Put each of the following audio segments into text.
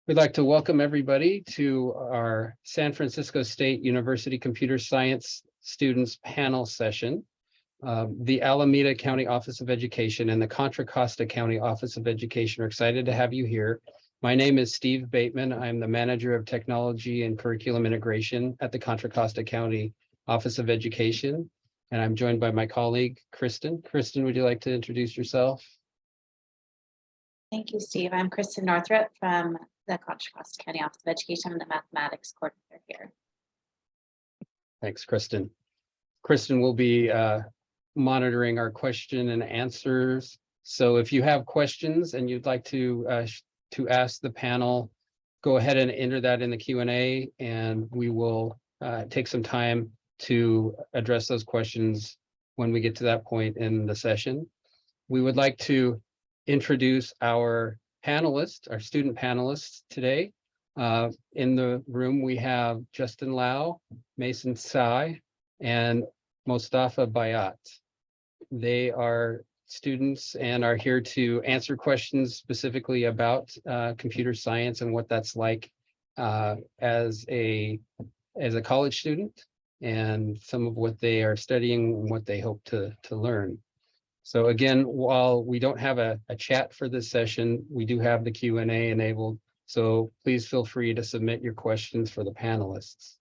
We'd like to welcome everybody to our San Francisco State University Computer Science Students Panel Session. The Alameda County Office of Education and the Contra Costa County Office of Education are excited to have you here. My name is Steve Bateman. I'm the Manager of Technology and Curriculum Integration at the Contra Costa County Office of Education. And I'm joined by my colleague, Kristen. Kristen, would you like to introduce yourself? Thank you, Steve. I'm Kristen Northrup from the Contra Costa County Office of Education. I'm the mathematics coordinator here. Thanks, Kristen. Kristen will be monitoring our question and answers. So if you have questions and you'd like to ask the panel, go ahead and enter that in the Q&A, and we will take some time to address those questions when we get to that point in the session. We would like to introduce our panelists, our student panelists today. In the room, we have Justin Lau, Mason Tsai, and Mostafa Bayat. They are students and are here to answer questions specifically about computer science and what that's like as a college student, and some of what they are studying and what they hope to learn. So again, while we don't have a chat for this session, we do have the Q&A enabled. So please feel free to submit your questions for the panelists.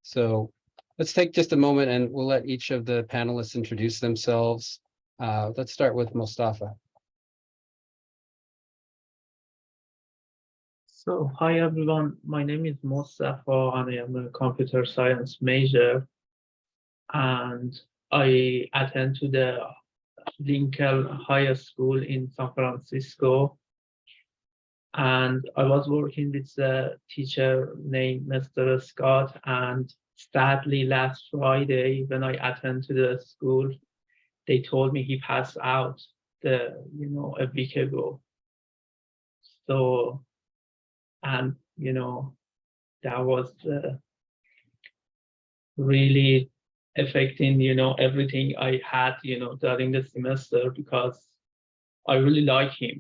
So let's take just a moment and we'll let each of the panelists introduce themselves. Let's start with Mostafa. So, hi everyone, my name is Mostafa and I am a computer science major, and I attend to the Lincoln High School in San Francisco, and I was working with a teacher named Mr. Scott, and sadly last Friday when I attended to the school, they told me he passed out a week ago. So, and that was really affecting everything I had during the semester, because I really like him.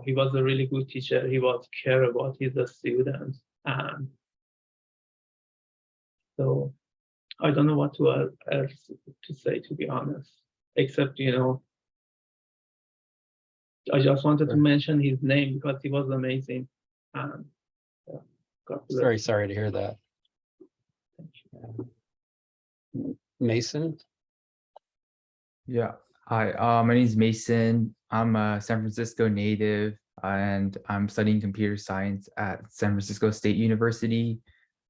He was a really good teacher. He was care about his students, and so I don't know what else to say, to be honest, except I just wanted to mention his name because he was amazing. And Very sorry to hear that. Mason? Yeah, hi, my name is Mason. I'm a San Francisco native and I'm studying computer science at San Francisco State University.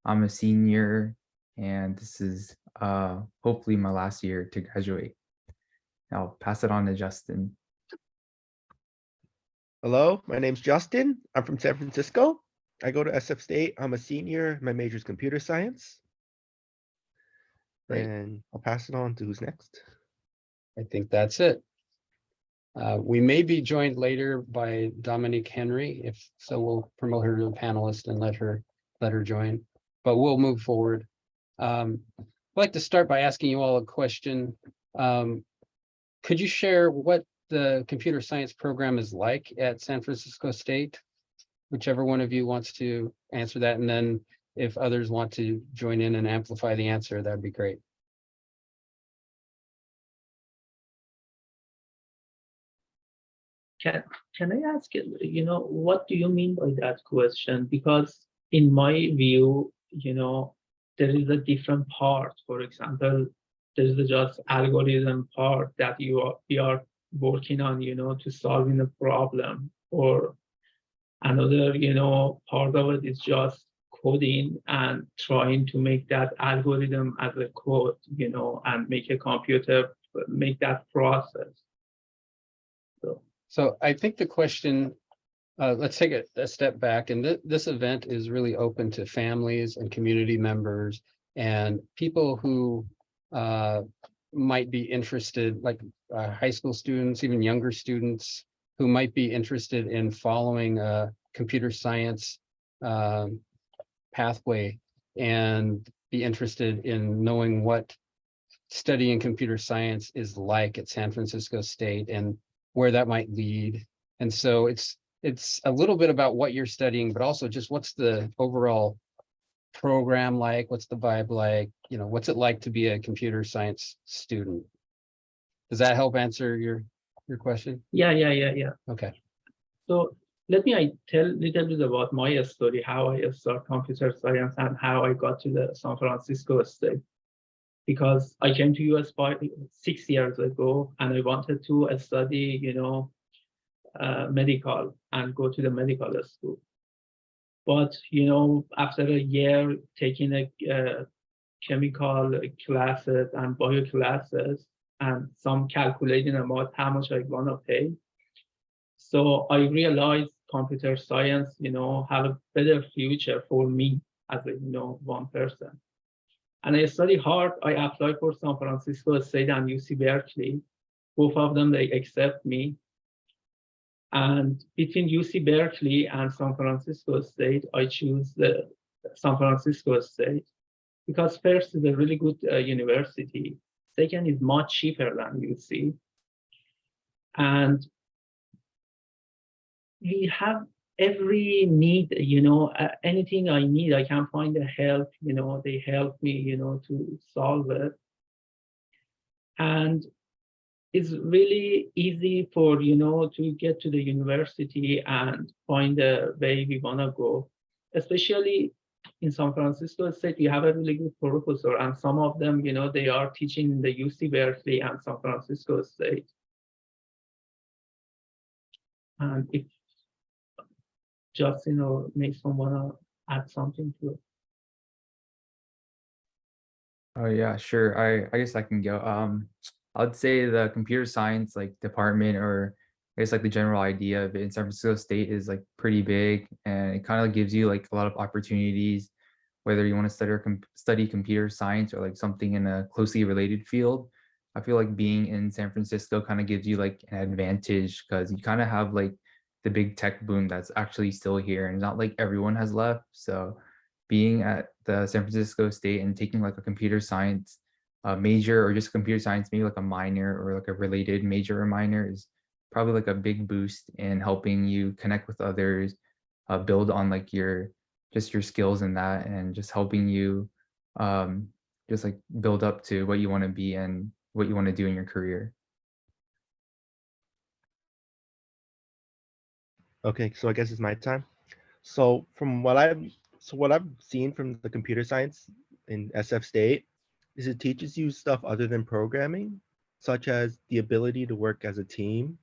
I'm a senior and this is hopefully my last year to graduate. I'll pass it on to Justin. Hello, my name's Justin. I'm from San Francisco. I go to SF State. I'm a senior. My major is computer science. Great. And I'll pass it on to who's next. I think that's it. We may be joined later by Dominique Henry. If so, we'll promote her to a panelist and let her join, but we'll move forward. I'd like to start by asking you all a question. Could you share what the computer science program is like at San Francisco State? Whichever one of you wants to answer that, and then if others want to join in and amplify the answer, that'd be great. Can I ask you, what do you mean by that question? Because in my view, there is a different part. For example, there's the just algorithm part that we are working on, to solving a problem, or another, part of it is just coding and trying to make that algorithm as a code, and make a computer make that process. So I think the question, let's take a step back, and this event is really open to families and community members and people who might be interested, like high school students, even younger students who might be interested in following a computer science pathway and be interested in knowing what studying computer science is like at San Francisco State and where that might lead. And so it's it's a little bit about what you're studying, but also just what's the overall program like? What's the vibe like? You know, what's it like to be a computer science student? Does that help answer your question? Yeah. Okay. So let me tell a little bit about my story, how I start computer science and how I got to the San Francisco State. Because I came to US 6 years ago and I wanted to study, medical and go to the medical school. But, after a year taking a chemical classes and bio classes and some calculating about how much I want to pay. So I realized computer science, have a better future for me as a, one person. And I studied hard. I applied for San Francisco State and UC Berkeley. Both of them, they accept me. And between UC Berkeley and San Francisco State, I choose the San Francisco State because first is a really good university. Second is much cheaper than UC. And we have every need, anything I need, I can find the help, they help me, to solve it. And it's really easy for, to get to the university and find the way we want to go. Especially in San Francisco State, we have a really good professor, and some of them, they are teaching in the UC Berkeley and San Francisco State. And if Justin or Mason want to add something to it. Oh yeah, sure. I guess I can go. I'd say the computer science like department, or I guess like the general idea of it in San Francisco State is like pretty big, and it kind of gives you like a lot of opportunities, whether you want to study computer science or like something in a closely related field. I feel like being in San Francisco kind of gives you like an advantage because you kind of have like the big tech boom that's actually still here, and not like everyone has left. So being at the San Francisco State and taking like a computer science major, or just computer science, maybe like a minor or like a related major or minor, is probably like a big boost in helping you connect with others, build on like your skills in that, and just helping you just like build up to what you want to be and what you want to do in your career. Okay, so I guess it's my time. So what I've seen from the computer science in SF State is it teaches you stuff other than programming, such as the ability to work as a team.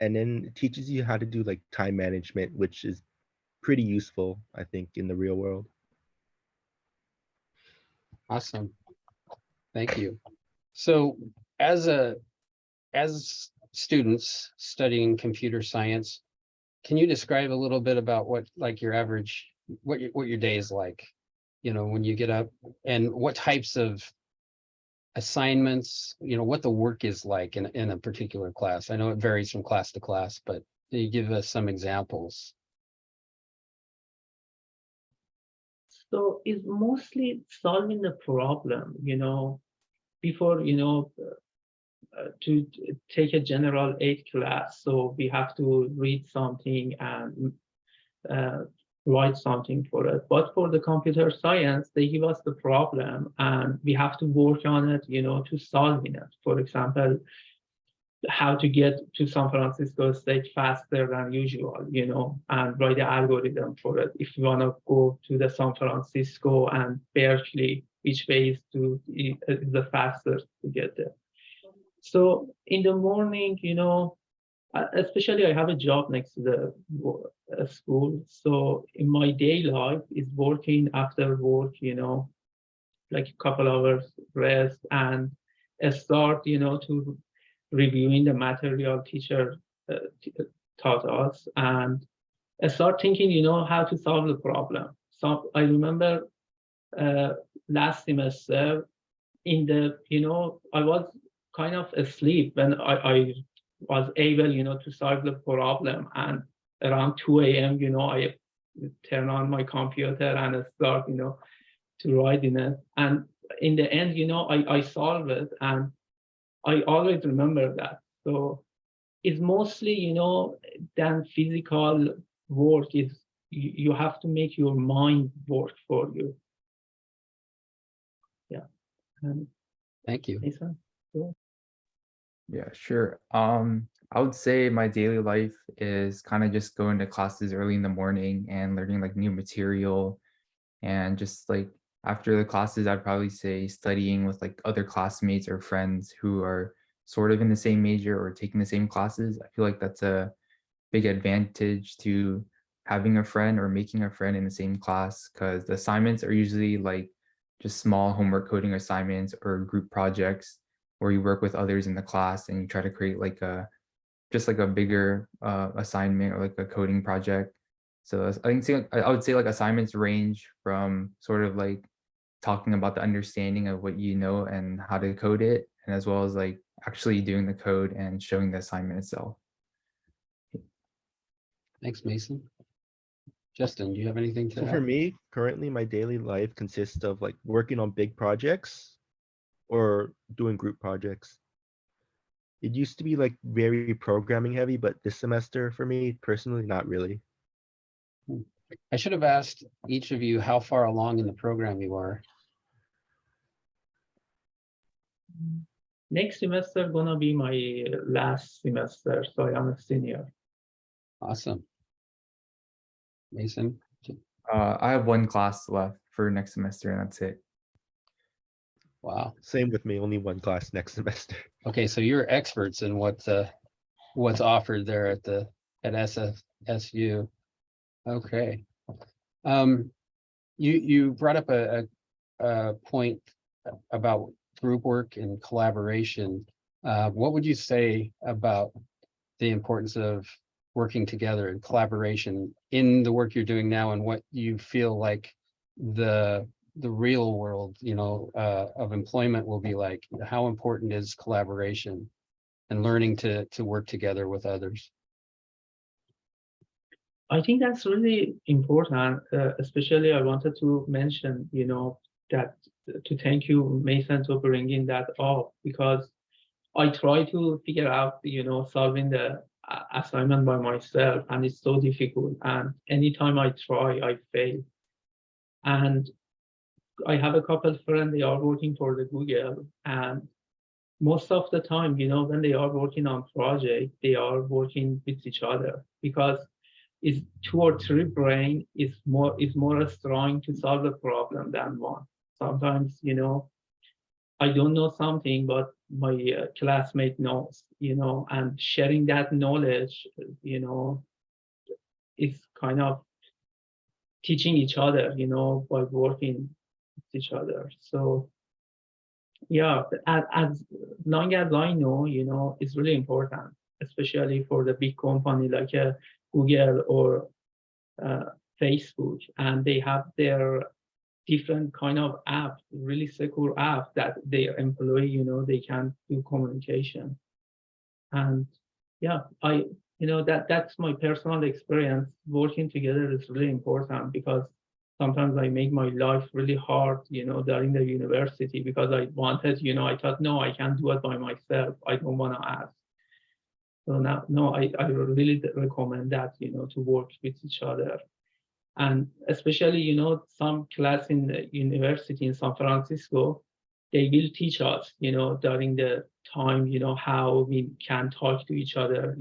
And then it teaches you how to do like time management, which is pretty useful, I think, in the real world. Awesome. Thank you. So as students studying computer science, can you describe a little bit about what like your average, what your day is like, when you get up, and what types of assignments, what the work is like in a particular class? I know it varies from class to class, but can you give us some examples? So it's mostly solving the problem, before, to take a general 8 class. So we have to read something and write something for it. But for the computer science, they give us the problem and we have to work on it, to solving it. For example, how to get to San Francisco State faster than usual, and write the algorithm for it. If you want to go to the San Francisco and Berkeley, which way is the fastest to get there. So in the morning, especially I have a job next to the school. So in my day life is working after work, like a couple hours rest and start, to reviewing the material teacher taught us, and start thinking, how to solve the problem. So I remember last semester in the, I was kind of asleep when I was able, to solve the problem. And around 2 a.m., I turn on my computer and start, to write in it. And in the end, I solve it, and I always remember that. So it's mostly, than physical work. Is you have to make your mind work for you. Yeah. And Thank you. Nathan? Yeah, sure. I would say my daily life is kind of just going to classes early in the morning and learning like new material, and just like after the classes, I'd probably say studying with like other classmates or friends who are sort of in the same major or taking the same classes. I feel like that's a big advantage to having a friend or making a friend in the same class, because the assignments are usually like just small homework coding assignments or group projects where you work with others in the class and you try to create like a just like a bigger assignment or like a coding project. So I would say like assignments range from sort of like talking about the understanding of what you know and how to code it, and as well as like actually doing the code and showing the assignment itself. Thanks, Mason. Justin, do you have anything to So for add? me, currently my daily life consists of like working on big projects or doing group projects. It used to be like very programming heavy, but this semester for me personally, not really. I should have asked each of you how far along in the program you are. Next semester gonna be my last semester, so I am a senior. Awesome. Mason? I have one class left for next semester, and that's it. Wow. Same with me, only one class next semester. Okay, so you're experts in what's offered there at SFSU. Okay. You brought up a point about group work and collaboration. What would you say about the importance of working together and collaboration in the work you're doing now, and what you feel like the real world, of employment will be like? How important is collaboration and learning to work together with others? I think that's really important. Especially, I wanted to mention, that to thank you, Mason, to bringing that up, because I try to figure out, solving the assignment by myself, and it's so difficult. And anytime I try, I fail. And I have a couple of friends, they are working for the Google, and most of the time, when they are working on project, they are working with each other, because is two or three brain is more strong to solve a problem than one. Sometimes, I don't know something, but my classmate knows, and sharing that knowledge, is kind of teaching each other, by working with each other. So yeah, as long as I know, it's really important, especially for the big company like Google or uh, Facebook, and they have their different kind of app, really secure app that their employee, they can do communication. And yeah, that's my personal experience. Working together is really important, because sometimes I make my life really hard, during the university, because I wanted, I thought, no, I can't do it by myself. I don't want to ask. So now, no, I really recommend that, to work with each other. And especially, some class in the university in San Francisco, they will teach us, during the time, how we can talk to each other,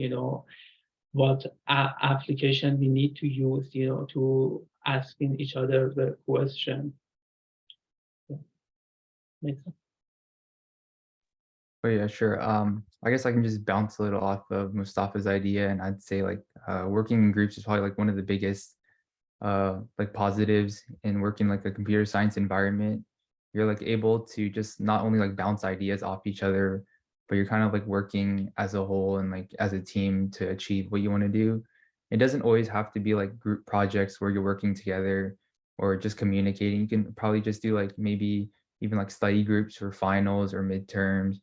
what application we need to use, to asking each other the question. Yeah. Makes sense. But yeah, sure. I guess I can just bounce a little off of Mustafa's idea, and I'd say like working in groups is probably like one of the biggest like positives in working like a computer science environment. You're like able to just not only like bounce ideas off each other, but you're kind of like working as a whole and like as a team to achieve what you want to do. It doesn't always have to be like group projects where you're working together or just communicating. You can probably just do like maybe even like study groups for finals or midterms,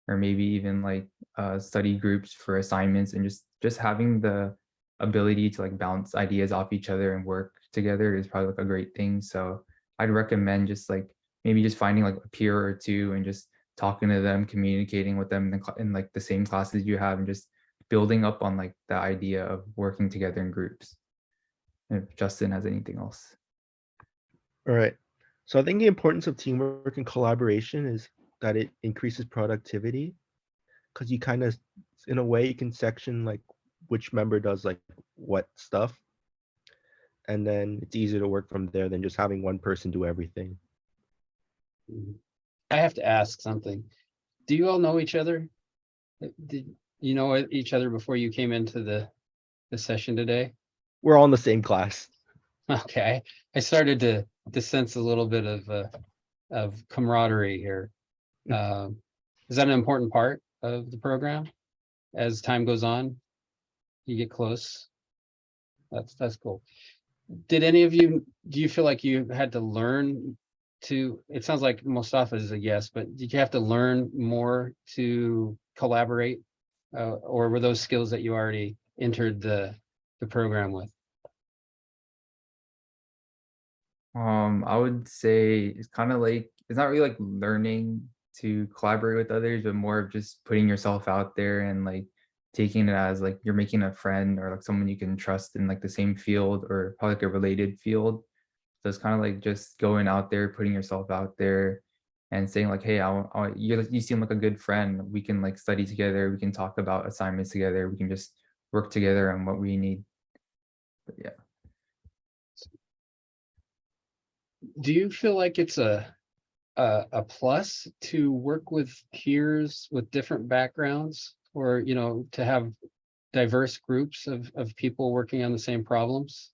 or maybe even like study groups for assignments, and just having the ability to like bounce ideas off each other and work together is probably like a great thing. So I'd recommend just like maybe just finding like a peer or two and just talking to them, communicating with them in like the same classes you have, and just building up on like the idea of working together in groups. And if Justin has anything else. All right. So I think the importance of teamwork and collaboration is that it increases productivity because you kind of, in a way, you can section like which member does like what stuff. And then it's easier to work from there than just having one person do everything. I have to ask something. Do you all know each other? Did you know each other before you came into the session today? We're all in the same class. Okay, I started to sense a little bit of camaraderie here. Is that an important part of the program? As time goes on, you get close. That's cool. Did any of you, do you feel like you had to learn to, it sounds like Mostafa is a yes, but did you have to learn more to collaborate? Or were those skills that you already entered the program with? I would say it's kind of like, it's not really like learning to collaborate with others, but more of just putting yourself out there and like taking it as like you're making a friend or like someone you can trust in like the same field or probably like a related field. So it's kind of like just going out there, putting yourself out there and saying like, hey, you seem like a good friend. We can like study together. We can talk about assignments together. We can just work together on what we need. But yeah. Do you feel like it's a plus to work with peers with different backgrounds, or to have diverse groups of people working on the same problems?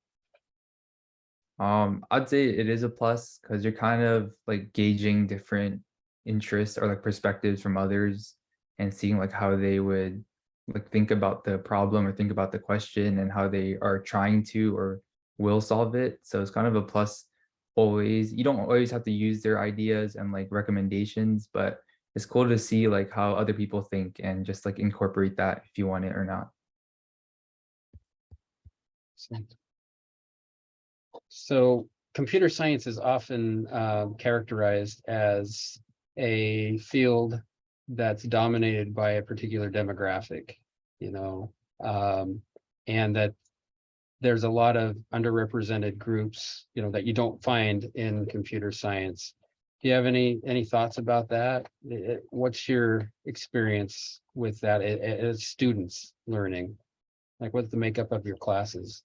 I'd say it is a plus because you're kind of like gauging different interests or like perspectives from others and seeing like how they would like think about the problem or think about the question and how they are trying to or will solve it. So it's kind of a plus always. You don't always have to use their ideas and like recommendations, but it's cool to see like how other people think and just like incorporate that if you want it or not. So computer science is often characterized as a field that's dominated by a particular demographic, and that there's a lot of underrepresented groups, that you don't find in computer science. Do you have any thoughts about that? What's your experience with that as students learning? Like, what's the makeup of your classes?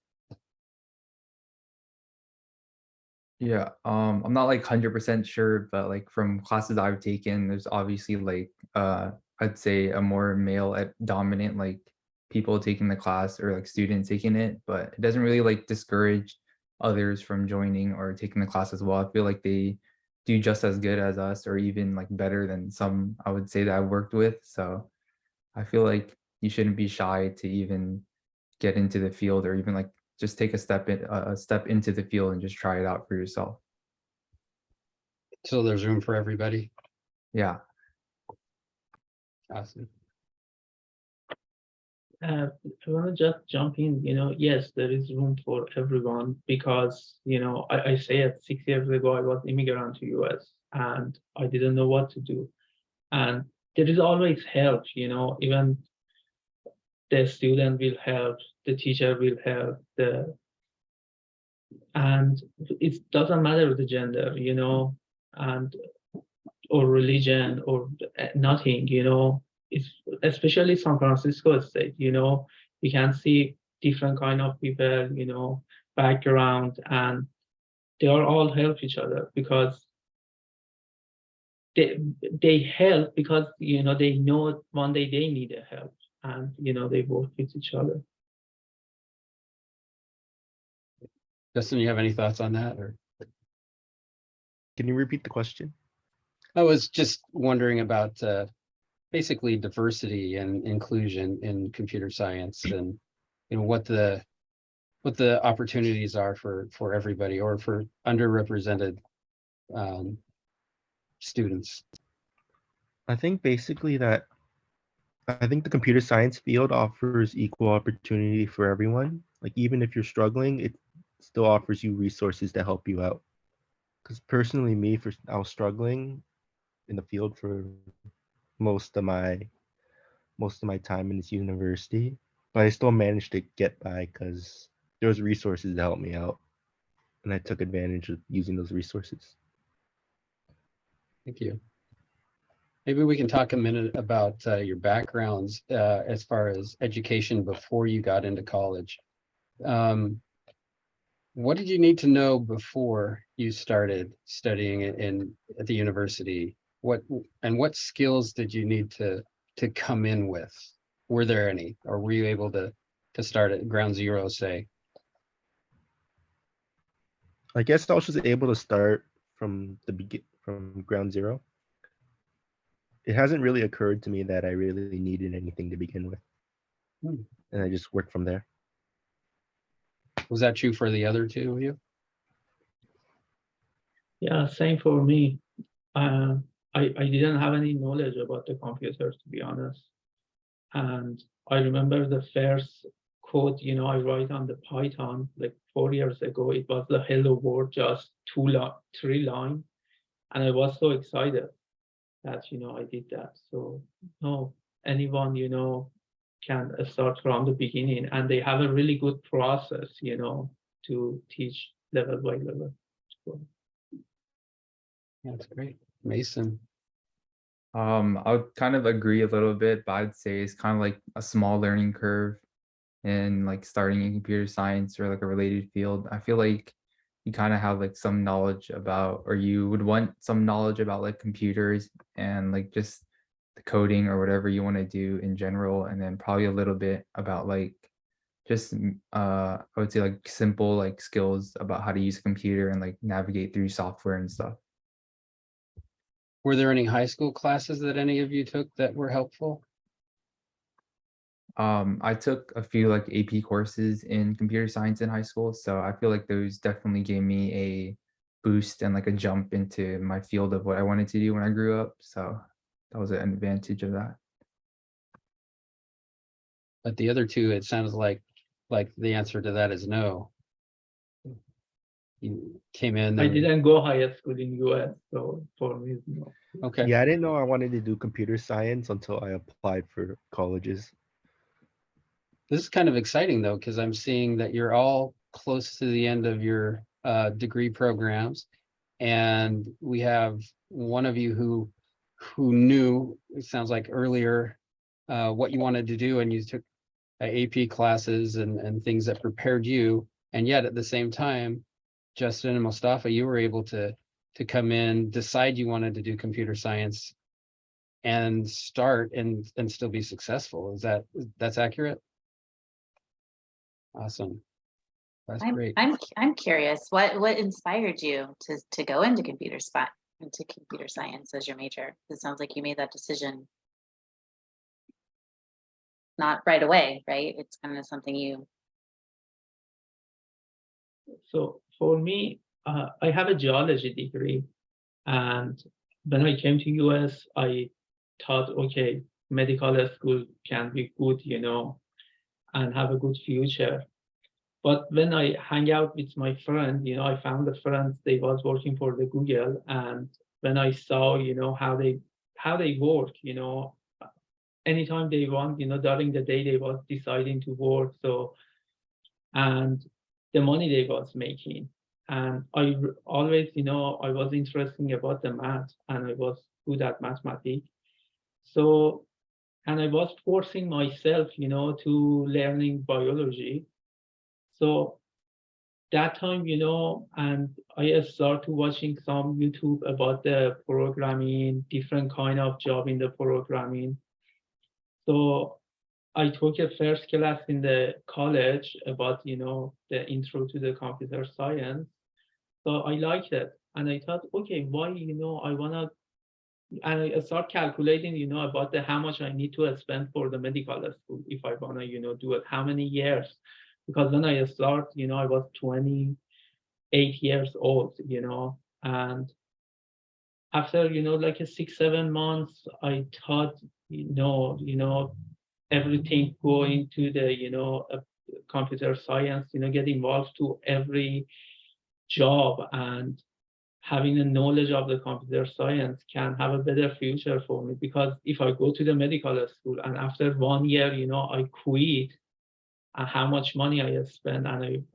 Yeah, I'm not like 100% sure, but like from classes I've taken, there's obviously like I'd say a more male at dominant like people taking the class or like students taking it, but it doesn't really like discourage others from joining or taking the class as well. I feel like they do just as good as us or even like better than some I would say that I've worked with. So I feel like you shouldn't be shy to even get into the field or even like just take a step into the field and just try it out for yourself. So there's room for everybody. Yeah. Awesome. I want to just jump in, yes, there is room for everyone because, I say it 6 years ago, I was immigrant to US and I didn't know what to do. And there is always help, even the student will help, the teacher will help, and it doesn't matter the gender, and or religion or nothing, it's especially San Francisco state, you can see different kind of people, background, and they are all help each other because they help because they know one day they need a help and they work with each other. Justin, you have any thoughts on that? Or Can you repeat the question? I was just wondering about basically diversity and inclusion in computer science, and what the opportunities are for everybody or for underrepresented students. I think basically that I think the computer science field offers equal opportunity for everyone. Like even if you're struggling, it still offers you resources to help you out. Because personally, I was struggling in the field for most of my most of my time in this university, but I still managed to get by because there was resources to help me out, and I took advantage of using those resources. Thank you. Maybe we can talk a minute about your backgrounds as far as education before you got into college. What did you need to know before you started studying at the university? What skills did you need to come in with? Were there any, or were you able to start at ground zero, say? I guess I was just able to start from from ground zero. It hasn't really occurred to me that I really needed anything to begin with, Hmm. and I just worked from there. Was that true for the other two of you? Yeah, same for me. I didn't have any knowledge about the computers, to be honest. And I remember the first code, I write on the Python like 4 years ago. It was the hello world, just 3 line. And I was so excited that, I did that. So no, anyone, can start from the beginning, and they have a really good process, to teach level by level. So, That's great. Mason. I would kind of agree a little bit, but I'd say it's kind of like a small learning curve in like starting in computer science or like a related field. I feel like you kind of have like some knowledge about, or you would want some knowledge about like computers and like just the coding or whatever you want to do in general, and then probably a little bit about like just I would say like simple like skills about how to use a computer and like navigate through software and stuff. Were there any high school classes that any of you took that were helpful? I took a few like AP courses in computer science in high school, so I feel like those definitely gave me a boost and like a jump into my field of what I wanted to do when I grew up. So that was an advantage of that. But the other two, it sounds like the answer to that is no. You came in I and didn't go higher school in US, so for me, no. okay. Yeah, I didn't know I wanted to do computer science until I applied for colleges. This is kind of exciting though, because I'm seeing that you're all close to the end of your degree programs. And we have one of you who knew, it sounds like earlier, what you wanted to do, and you took AP classes and things that prepared you. And yet at the same time, Justin and Mustafa, you were able to come in, decide you wanted to do computer science and start and still be successful. That's accurate? Awesome. That's great. I'm curious, what inspired you to go into computer science as your major? It sounds like you made that decision not right away, right? It's kind of something you. So for me, I have a geology degree, and when I came to US, I thought, okay, medical school can be good, and have a good future. But when I hang out with my friend, I found a friend, they was working for the Google, and when I saw, how they work, anytime they want, during the day they was deciding to work. So, and the money they was making. And I always, I was interested about the math, and I was good at mathematics. So, and I was forcing myself, to learning biology. So that time, and I started watching some YouTube about the programming, different kind of job in the programming. So I took a first class in the college about, the intro to the computer science. So I liked it. And I thought, okay, why, I wanna, and I start calculating, about how much I need to spend for the medical school if I wanna, do it, how many years. Because when I start, I was 28 years old, and after, like a 6-7 months, I thought, everything going to the, computer science, get involved to every job. And having a knowledge of the computer science can have a better future for me. Because if I go to the medical school and after 1 year, I quit, and how much money I spend, and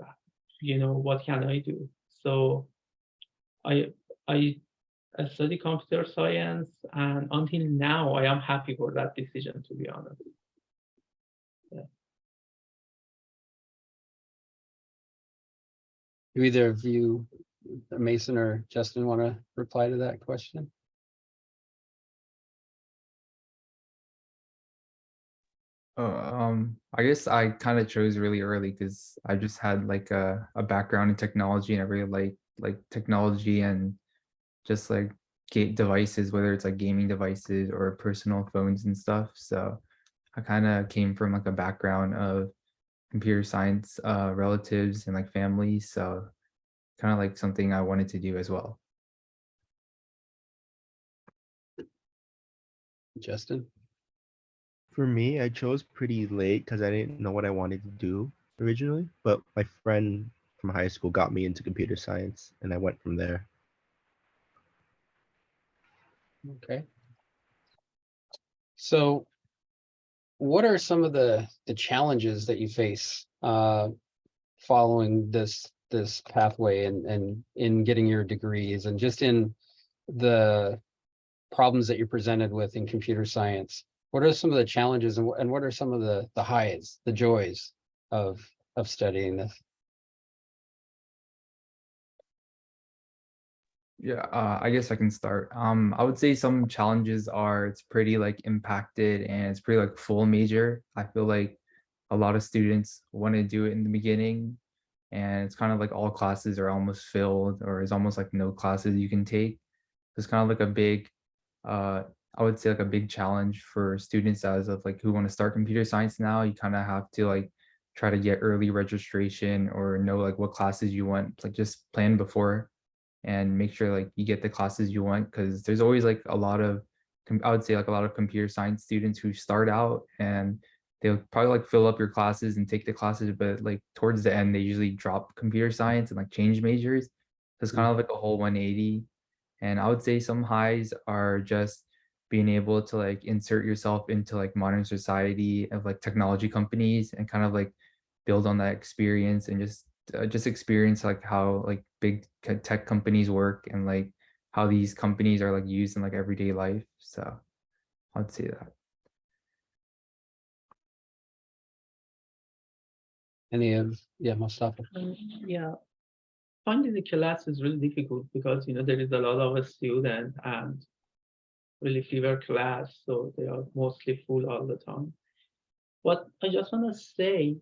what can I do? So I I study computer science, and until now I am happy for that decision, to be honest. Do either of you, Mason or Justin, want to reply to that question? I guess I kind of chose really early because I just had like a background in technology, and I really like technology and just like devices, whether it's like gaming devices or personal phones and stuff. So I kind of came from like a background of computer science relatives and like family. So kind of like something I wanted to do as well. Justin? For me, I chose pretty late because I didn't know what I wanted to do originally. But my friend from high school got me into computer science, and I went from there. Okay. So what are some of the challenges that you face following this pathway and in getting your degrees, and just in the problems that you're presented with in computer science? What are some of the challenges, and what are some of the highs, the joys of studying this? Yeah, I guess I can start. I would say some challenges are it's pretty like impacted and it's pretty like full major. I feel like a lot of students want to do it in the beginning, and it's kind of like all classes are almost filled, or it's almost like no classes you can take. It's kind of like a big, uh, I would say like a big challenge for students as of like who want to start computer science now. You kind of have to like try to get early registration or know like what classes you want, like just plan before and make sure like you get the classes you want, because there's always like a lot of I would say like a lot of computer science students who start out and they'll probably like fill up your classes and take the classes, but like towards the end they usually drop computer science and like change majors. So it's kind of like a whole 180. And I would say some highs are just being able to like insert yourself into like modern society of like technology companies and kind of like build on that experience and just experience like how like big tech companies work and like how these companies are like used in like everyday life. So I'd say that. Mustafa? Yeah, finding the class is really difficult because there is a lot of students and really fewer class, so they are mostly full all the time. But I just want to say,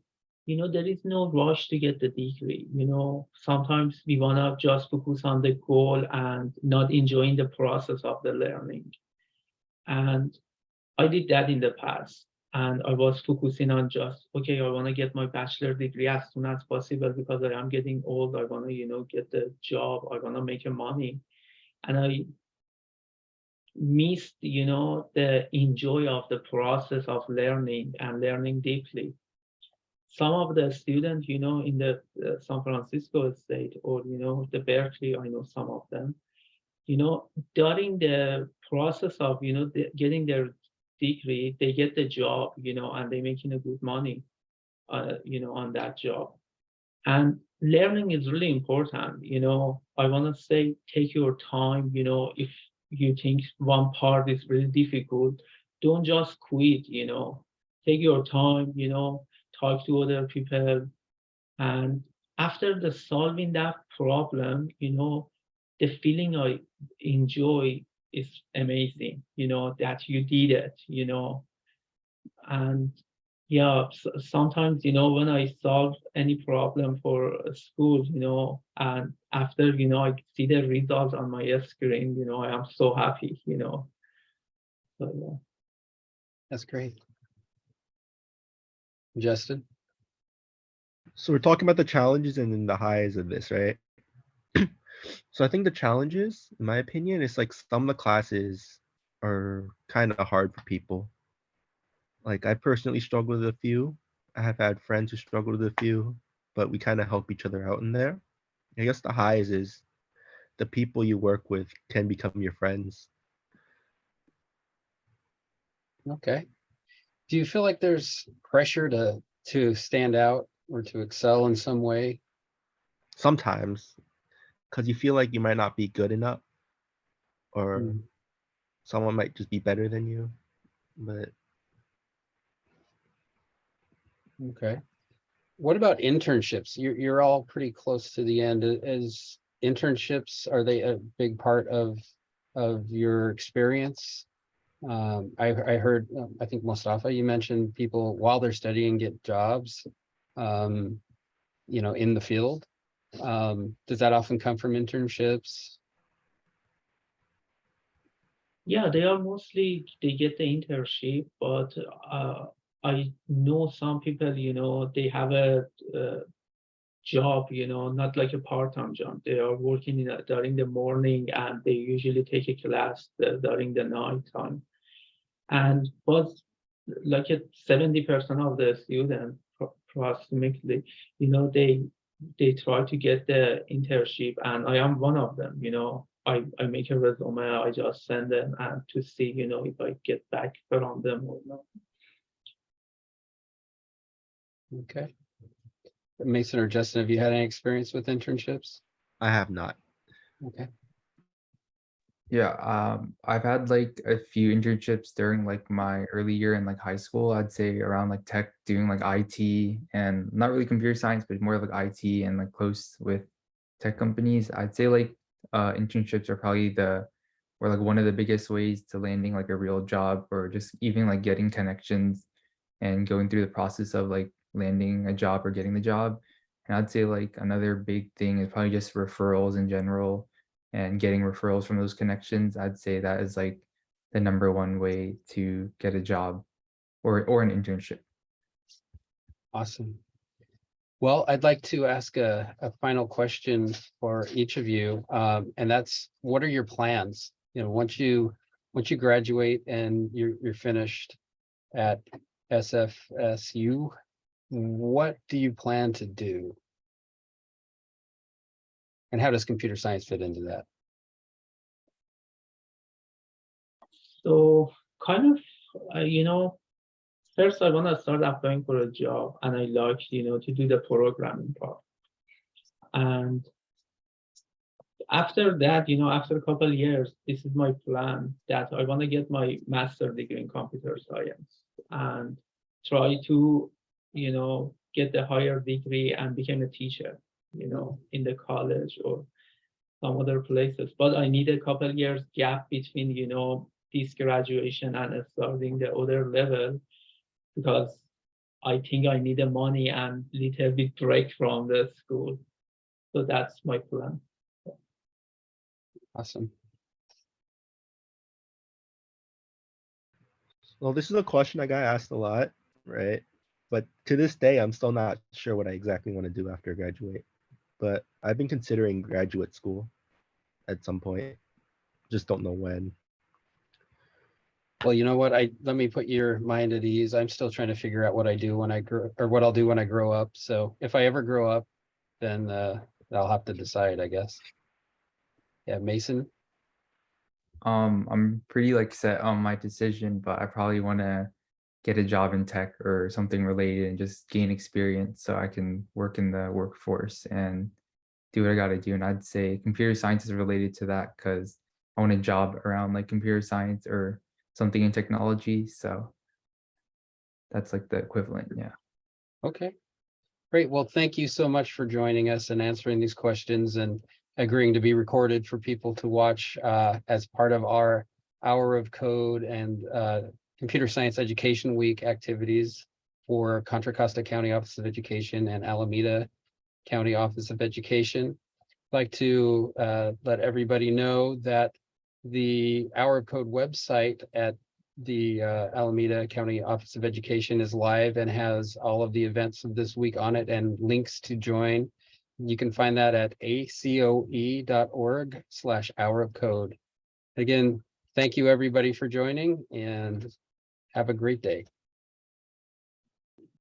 there is no rush to get the degree. Sometimes we want to just focus on the goal and not enjoying the process of the learning. And I did that in the past. And I was focusing on just, okay, I want to get my bachelor degree as soon as possible because I am getting old. I want to, get the job. I want to make money. And I missed, the enjoy of the process of learning and learning deeply. Some of the students, in the San Francisco state or, the Berkeley, I know some of them, during the process of, getting their degree, they get the job, and they're making a good money, on that job. And learning is really important. I want to say, take your time. If you think one part is really difficult, don't just quit. Take your time. Talk to other people, and after the solving that problem, the feeling I enjoy is amazing. That you did it. And yeah, sometimes, when I solve any problem for a school, and after, I see the result on my screen, I am so happy, So yeah. That's great. Justin? So we're talking about the challenges and then the highs of this, right? So I think the challenges, in my opinion, is like some of the classes are kind of hard for people. Like I personally struggle with a few. I have had friends who struggle with a few, but we kind of help each other out in there. I guess the highs is the people you work with can become your friends. Okay. Do you feel like there's pressure to stand out or to excel in some way? Sometimes, because you feel like you might not be good enough, or Mm, someone might just be better than you. But Okay. What about internships? You're all pretty close to the end. Is internships, are they a big part of your experience? I heard, I think Mustafa, you mentioned people while they're studying get jobs, um, in the field. Does that often come from internships? Yeah, they are mostly, they get the internship, but I know some people, they have a job, not like a part-time job. They are working during the morning, and they usually take a class during the night time. And but like 70% of the students approximately, they try to get the internship, and I am one of them. I make a resume, I just send them and to see, if I get back from them or not. Okay. Mason or Justin, have you had any experience with internships? I have not. Okay. Yeah, I've had like a few internships during like my early year in like high school. I'd say around like tech, doing like IT and not really computer science, but more like IT and like close with tech companies. I'd say like internships are probably or like one of the biggest ways to landing like a real job, or just even like getting connections and going through the process of like landing a job or getting the job. And I'd say like another big thing is probably just referrals in general, and getting referrals from those connections. I'd say that is like the number one way to get a job or an internship. Awesome. Well, I'd like to ask a final question for each of you, and that's, what are your plans? Once you graduate and you're finished at SFSU, what do you plan to do? And how does computer science fit into that? So kind of, first I want to start applying for a job, and I like, to do the programming part. And after that, after a couple of years, this is my plan, that I want to get my master's degree in computer science and try to, get the higher degree and become a teacher, in the college or some other places. But I need a couple of years gap between, this graduation and starting the other level, because I think I need the money and little bit break from the school. So that's my plan. Awesome. Well, this is a question I got asked a lot, right? But to this day, I'm still not sure what I exactly want to do after I graduate. But I've been considering graduate school at some point. Just don't know when. Well, you know what? Let me put your mind at ease. I'm still trying to figure out what I do when I grow, or what I'll do when I grow up. So if I ever grow up, then I'll have to decide, I guess. Yeah, Mason. I'm pretty like set on my decision, but I probably want to get a job in tech or something related and just gain experience so I can work in the workforce and do what I got to do. And I'd say computer science is related to that because I want a job around like computer science or something in technology. So that's like the equivalent. Yeah. Okay. Great. Well, thank you so much for joining us and answering these questions and agreeing to be recorded for people to watch as part of our Hour of Code and Computer Science Education Week activities for Contra Costa County Office of Education and Alameda County Office of Education. I'd like to let everybody know that the Hour of Code website at the Alameda County Office of Education is live and has all of the events of this week on it and links to join. You can find that at acoe.org/hour of code. Again, thank you everybody for joining, and have a great day.